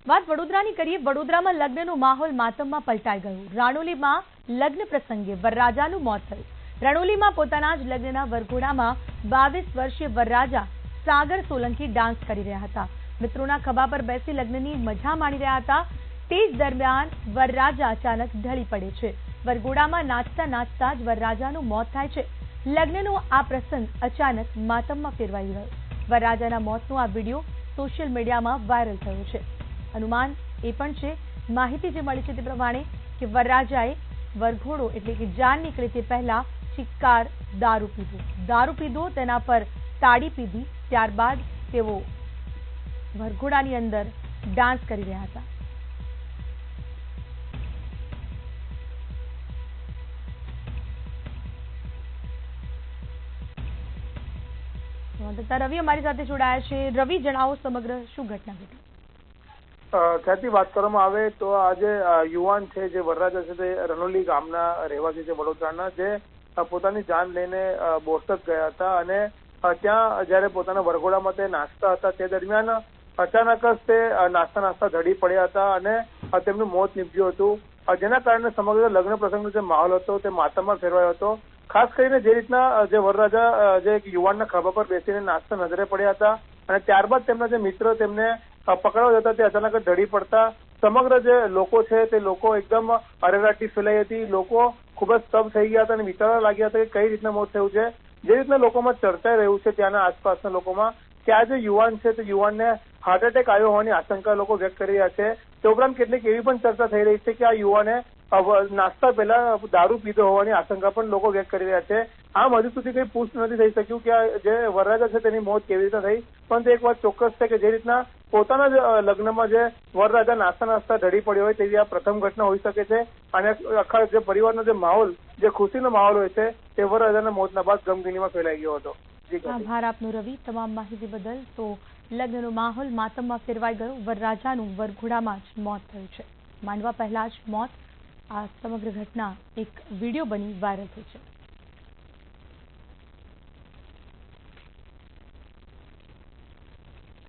વાત વડોદરાની કરીએ। વડોદરામાં લગ્નનો માહોલ માતમમાં પલટાઈ ગયો। રાણોલીમાં લગ્ન પ્રસંગે વરરાજાનું મોત થયું। રણોલીમાં પોતાના જ લગ્નના વરઘોડામાં 22 વર્ષીય વરરાજા સાગર સોલંકી ડાન્સ કરી રહ્યા હતા। મિત્રોના ખભા પર બેસી લગ્નની મજા માણી રહ્યા હતા। તે જ દરમિયાન વરરાજા અચાનક ઢળી પડે છે। વરઘોડામાં નાચતા નાચતા જ વરરાજાનું મોત થાય છે। લગ્નનો આ પ્રસંગ અચાનક માતમમાં ફેરવાઈ ગયો। વરરાજાના મોતનો આ વિડીયો સોશિયલ મીડિયામાં વાયરલ થયો છે। अनुमान ए पण छे, माहिती जे मळी छे ते प्रमाणे के वरराजाए वरघोड़ो एटले के जान निकळे ते पहला चिक्कार दारू पीधो तेना पर ताड़ी पीधी। त्यारबाद तेओ वरघोड़ानी अंदर डांस करी रह्या हता। रवि अमारी साथे जोड़ाया छे। रवि, जणावो समग्र शुं घटना घटी? ख्याति बात करवामां आवे तो आज युवान है जे वरराजा है ते रनोली गामना રહેવાસી છે વડોદરાના જે પોતાની જાન લઈને બોરસદ ગયા હતા અને ત્યાં જ્યારે પોતાના વરઘોડામાં તે નાચતા હતા તે દરમિયાન અચાનક જ તે નાચતા નાચતા ઢળી પડ્યા હતા અને તેમનું મોત નીપજ્યું હતું, જેના કારણે સમગ્ર લગ્ન પ્રસંગનો જે માહોલ હતો તે માતમમાં ફેરવાયો હતો। ખાસ કરીને જે રીતના જે વરરાજા જે યુવાનના ખભા પર બેસીને નાચતા નજરે પડ્યા હતા અને ત્યારબાદ તેમના જે મિત્ર તેમને પકડવા જતા તે અચાનક જ ઢળી પડતા સમગ્ર જે લોકો છે તે લોકો એકદમ અરેરાટી ફેલાઈ હતી। લોકો ખૂબ જ સ્તબ્ધ થઈ ગયા હતા અને વિચારવા લાગ્યા હતા કે કઈ રીતના મોત થયું છે। જે રીતના લોકોમાં ચર્ચાઈ રહ્યું છે ત્યાંના આસપાસના લોકોમાં કે આ જે યુવાન છે તે યુવાનને હાર્ટ એટેક આવ્યો હોવાની આશંકા લોકો વ્યક્ત કરી રહ્યા છે। તે ઉપરાંત કેટલીક એવી પણ ચર્ચા થઈ રહી છે કે આ યુવાને નાસ્તા પહેલા દારૂ પીધો હોવાની આશંકા પણ લોકો વ્યક્ત કરી રહ્યા છે। આમ હજુ સુધી કઈ પુષ્ટ નથી થઈ શક્યું કે જે વરરાજા છે તેની મોત કેવી રીતના થઈ, પરંતુ એક વાત ચોક્કસ છે કે જે રીતના પોતાના જ લગ્નમાં જે વરરાજા નાસ્તા નાસ્તા ઢળી પડ્યો હોય તેવી આ પ્રથમ ઘટના હોઈ શકે છે અને આખા જે પરિવારનો જે માહોલ, જે ખુશીનો માહોલ હોય છે તે વરરાજાના મોતના બાદ ગમગીનીમાં ફેલાઈ ગયો હતો। આભાર આપનો રવિ, તમામ માહિતી બદલ। તો લગ્નનો માહોલ માતમમાં ફેરવાઈ ગયો। વરરાજાનું વરઘોડામાં જ મોત થયું છે। માંડવા પહેલા જ મોત। આ સમગ્ર ઘટના એક વિડીયો બની વાયરલ થઈ છે।